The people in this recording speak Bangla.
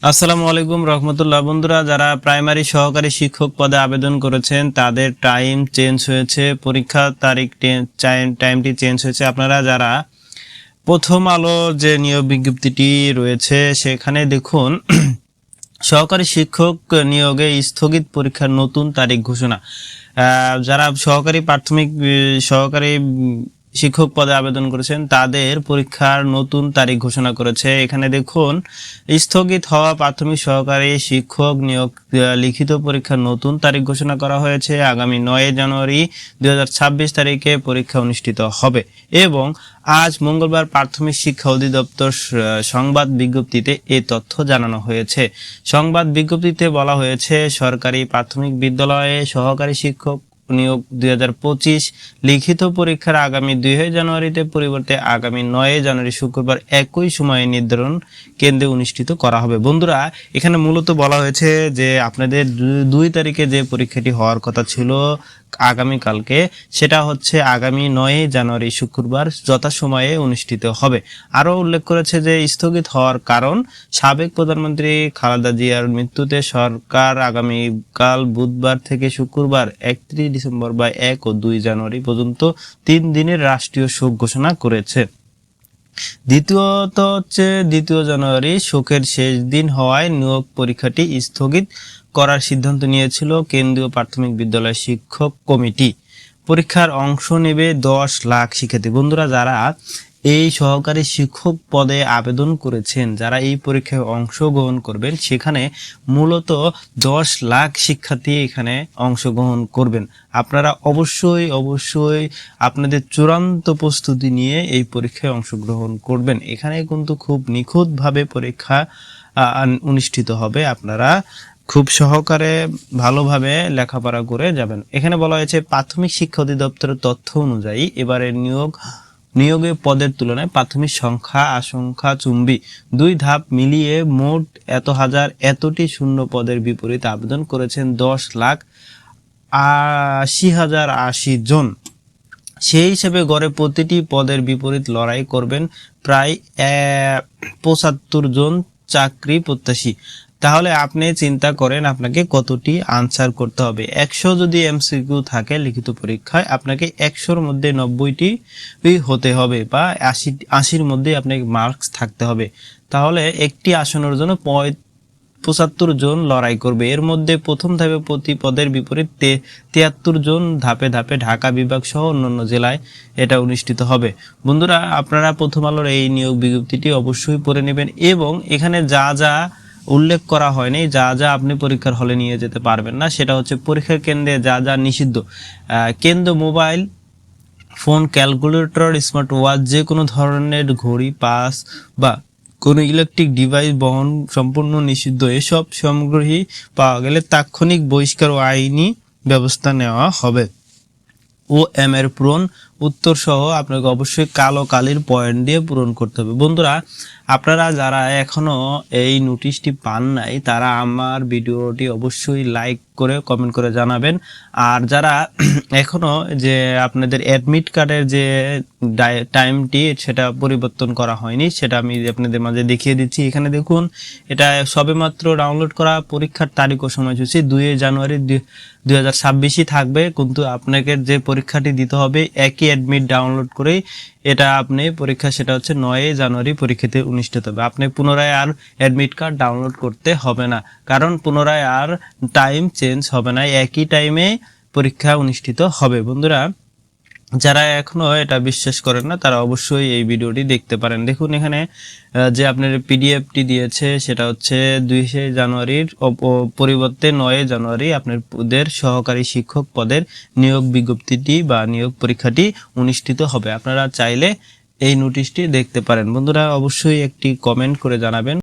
আসসালামু আলাইকুম রহমতুল্লাহ। বন্ধুরা, যারা প্রাইমারি সহকারী শিক্ষক পদে আবেদন করেছেন তাদের টাইম চেঞ্জ হয়েছে, পরীক্ষার তারিখ টাইমটি চেঞ্জ হয়েছে। আপনারা যারা প্রথম আলো যে নিয়োগ বিজ্ঞপ্তিটি রয়েছে সেখানে দেখুন সহকারী শিক্ষক নিয়োগে স্থগিত পরীক্ষার নতুন তারিখ ঘোষণা। যারা সহকারী শিক্ষক পদে আবেদন করেছেন তাদের পরীক্ষার নতুন তারিখ ঘোষণা করেছে। এখানে দেখুন স্থগিত হওয়া প্রাথমিক সহকারী শিক্ষক নিয়োগ লিখিত পরীক্ষার নতুন তারিখ ঘোষণা করা হয়েছে। আগামী 9 জানুয়ারি 2026 তারিখে পরীক্ষা অনুষ্ঠিত হবে এবং আজ মঙ্গলবার প্রাথমিক শিক্ষা অধিদপ্তর সংবাদ বিজ্ঞপ্তিতে এই তথ্য জানানো হয়েছে। সংবাদ বিজ্ঞপ্তিতে বলা হয়েছে, সরকারি প্রাথমিক বিদ্যালয়ে সহকারী শিক্ষক নিয়োগ 2025 লিখিত পরীক্ষার আগামী 2 জানুয়ারিতে পরিবর্তে আগামী 9 জানুয়ারি শুক্রবার একই সময়ে নির্ধারণ কেন্দ্রে অনুষ্ঠিত করা হবে। বন্ধুরা, এখানে মূলত বলা হয়েছে যে আপনাদের 2 তারিখে যে পরীক্ষাটি হওয়ার কথা ছিল আগামীকালকে, সেটা হচ্ছে আগামী 9 জানুয়ারি শুক্রবার যথাসময়ে অনুষ্ঠিত হবে। আরও উল্লেখ করেছে যে স্থগিত হওয়ার কারণ সাবেক প্রধানমন্ত্রী খালেদা জিয়ার মৃত্যুতে সরকার আগামীকাল বুধবার থেকে শুক্রবার 31 ডিসেম্বর বা 1 ও 2 জানুয়ারি পর্যন্ত 3 দিনের রাষ্ট্রীয় শোক ঘোষণা করেছে। দ্বিতীয়ত হচ্ছে 2 জানুয়ারি শোকের শেষ দিন হওয়ায় নিয়োগ পরীক্ষাটি স্থগিত করার সিদ্ধান্ত নিয়েছিল কেন্দ্রীয় প্রাথমিক বিদ্যালয় শিক্ষক কমিটি। পরীক্ষার অংশ নেবে 10 লাখ শিক্ষার্থী। বন্ধুরা, যারা এই সহকারী শিক্ষক পদে আবেদন করেছেন, যারা এই পরীক্ষায় অংশগ্রহণ করবেন, সেখানে মূলত 10 লাখ শিক্ষার্থী এখানে অংশগ্রহণ করবেন। আপনারা অবশ্যই আপনাদের চূড়ান্ত প্রস্তুতি নিয়ে এই পরীক্ষায় অংশগ্রহণ করবেন। এখানে কিন্তু খুব নিখুঁতভাবে পরীক্ষা অনুষ্ঠিত হবে। আপনারা খুব সহকারে ভালোভাবে লেখাপড়া করে যাবেন। এখানে বলা হয়েছে, প্রাথমিক শিক্ষা অধিদপ্তরের তথ্য অনুযায়ী এবারে নিয়োগে পদের তুলনায় প্রাথমিক সংখ্যা আশঙ্কা চুম্বী 2 ধাপ মিলিয়ে মোট এতটি শূন্য পদের বিপরীত আবেদন করেছেন 10,80,080 জন। সেই হিসেবে গড়ে প্রতিটি পদের বিপরীত লড়াই করবেন প্রায় 75 জন চাকরি প্রত্যাশী। তাহলে আপনি চিন্তা করেন আপনাকে কতটি আনসার করতে হবে। 100 যদি এমসিকিউ থাকে লিখিত পরীক্ষায়, আপনাকে 100-র মধ্যে 90টি হতে হবে বা 80-র মধ্যে আপনাকে মার্কস থাকতে হবে। তাহলে একটি আসনের জন্য 75 জন লড়াই করবে। এর মধ্যে প্রথম ধাপে প্রতি পদের বিপরীত 73 জন ধাপে ঢাকা বিভাগ সহ অন্যান্য জেলায় এটা অনুষ্ঠিত হবে। বন্ধুরা, আপনারা প্রথম আলোর এই নিয়োগ বিজ্ঞপ্তিটি অবশ্যই পড়ে নেবেন এবং এখানে যা যা উল্লেখ করা হয়নি, যা আপনি পরীক্ষার হলে নিয়ে যেতে পারবেন না, সেটা হচ্ছে পরীক্ষার কেন্দ্রে যা নিষিদ্ধ। কেন্দ্র mobile phone, calculator, smart watch, যে কোনো ধরনের ঘড়ি, পাস বা কোনো ইলেকট্রিক ডিভাইস বহন সম্পূর্ণ নিষিদ্ধ। এসব সামগ্রী পাওয়া গেলে তাৎক্ষণিক বহিষ্কার ও আইনি ব্যবস্থা নেওয়া হবে। OM এর পূরণ উত্তর সহ আপনাকে অবশ্যই কালো কালির পয়েন্ট দিয়ে পূরণ করতে হবে। বন্ধুরা, আপনারা যারা এখনো এই নোটিশটি পান নাই, তারা আমার ভিডিওটি অবশ্যই লাইক করে কমেন্ট করে জানাবেন। আর যারা এখনো যে আপনাদের অ্যাডমিট কার্ডের যে টাইমটি সেটা পরিবর্তন করা হয়নি, সেটা আমি আপনাদের মাঝে দেখিয়ে দিচ্ছি। এখানে দেখুন, এটা সবেমাত্র ডাউনলোড করা। পরীক্ষার তারিখ ও সময়সূচি 2 জানুয়ারি 2026 থাকবে, কিন্তু আপনাকে যে পরীক্ষাটি দিতে হবে একই অ্যাডমিট ডাউনলোড করেই এটা আপনি পরীক্ষা, সেটা হচ্ছে 9 জানুয়ারি পরীক্ষাতে অনুষ্ঠিত হবে। আপনি পুনরায় আর অ্যাডমিট কার্ড ডাউনলোড করতে হবে না, কারণ পুনরায় আর টাইম চেঞ্জ হবে না, একই টাইমে পরীক্ষা অনুষ্ঠিত হবে। বন্ধুরা, যারা এখনো এটা বিশ্বাস করেন না তারা অবশ্যই এই ভিডিওটি দেখতে পারেন। দেখুন, এখানে যে আপনার পিডিএফটি দিয়েছে সেটা হচ্ছে 2 জানুয়ারির পরিবর্তে 9 জানুয়ারি আপনাদের সহকারী শিক্ষক পদের নিয়োগ বিজ্ঞপ্তিটি বা নিয়োগ পরীক্ষাটি অনুষ্ঠিত হবে। আপনারা চাইলে এই নোটিশটি দেখতে পারেন। বন্ধুরা, অবশ্যই একটি কমেন্ট করে জানাবেন।